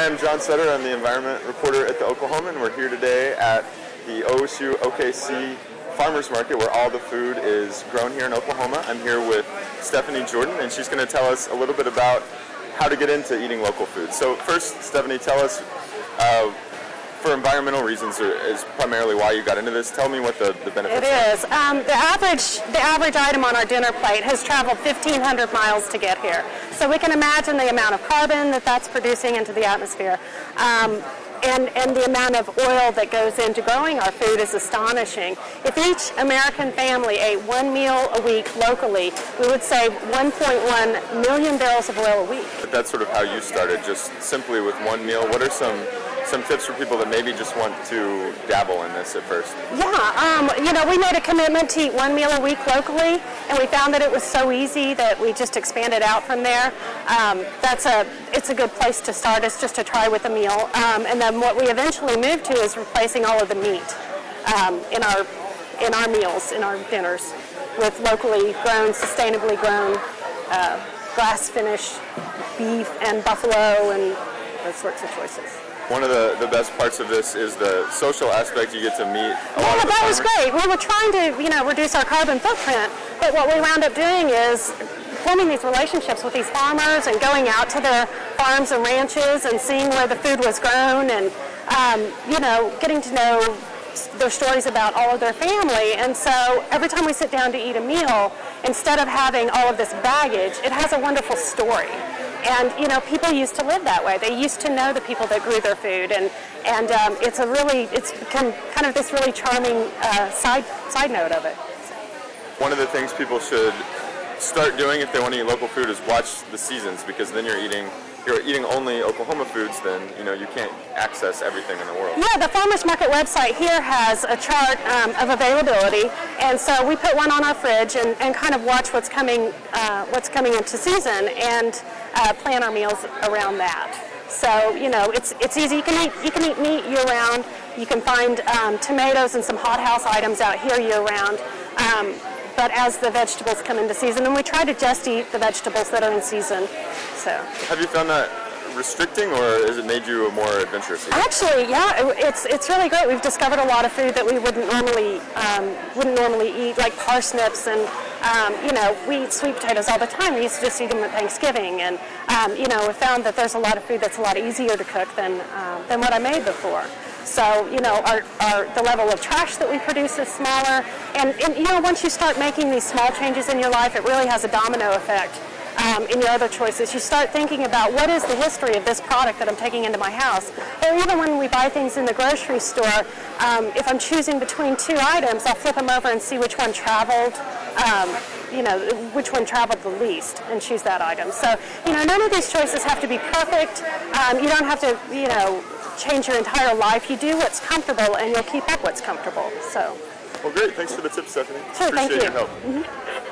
Hi, I'm John Sutter. I'm the environment reporter at the Oklahoman. We're here today at the OSU OKC Farmers Market where all the food is grown here in Oklahoma. I'm here with Stephanie Jordan, and she's going to tell us a little bit about how to get into eating local food. So first, Stephanie, tell us, for environmental reasons is primarily why you got into this. Tell me what the benefits are. It is. The average item on our dinner plate has traveled 1,500 miles to get here. So we can imagine the amount of carbon that's producing into the atmosphere. And the amount of oil that goes into growing our food is astonishing. If each American family ate one meal a week locally, we would save 1.1 million barrels of oil a week. But that's sort of how you started, just simply with one meal. What are some tips for people that maybe just want to dabble in this at first? Yeah, we made a commitment to eat one meal a week locally, and we found that it was so easy that we just expanded out from there. It's a good place to start. It's just to try with a meal, and then what we eventually moved to is replacing all of the meat in our meals, in our dinners, with locally grown, sustainably grown, grass-finished beef and buffalo and those sorts of choices. One of the best parts of this is the social aspect. You get to meet a lot of the that farmers. was great. We were trying to, reduce our carbon footprint, but what we wound up doing is forming these relationships with these farmers and going out to their farms and ranches and seeing where the food was grown and, getting to know their stories about all of their family. And so every time we sit down to eat a meal, instead of having all of this baggage, it has a wonderful story. And, people used to live that way. They used to know the people that grew their food. And it's become kind of this really charming side note of it. One of the things people should start doing if they want to eat local food is watch the seasons, because then you're eating only Oklahoma foods, then you can't access everything in the world. Yeah, the farmers market website here has a chart of availability, and so we put one on our fridge and kind of watch what's coming into season and plan our meals around that. So it's easy. You can eat meat year round. You can find tomatoes and some hothouse items out here year round. But as the vegetables come into season, and we try to just eat the vegetables that are in season. So. Have you found that restricting, or has it made you a more adventurous eater? Actually, yeah, it's really great. We've discovered a lot of food that we wouldn't normally eat, like parsnips, and we eat sweet potatoes all the time. We used to just eat them at Thanksgiving, and we found that there's a lot of food that's a lot easier to cook than what I made before. So, the level of trash that we produce is smaller. And once you start making these small changes in your life, it really has a domino effect in your other choices. You start thinking about what is the history of this product that I'm taking into my house. Or even when we buy things in the grocery store, if I'm choosing between two items, I'll flip them over and see which one traveled, which one traveled the least, and choose that item. So, none of these choices have to be perfect. You don't have to, change your entire life. You do what's comfortable, and you'll keep up what's comfortable. So. Well, great. Thanks for the tips, Stephanie. Sure, Appreciate thank you. your help. Mm-hmm.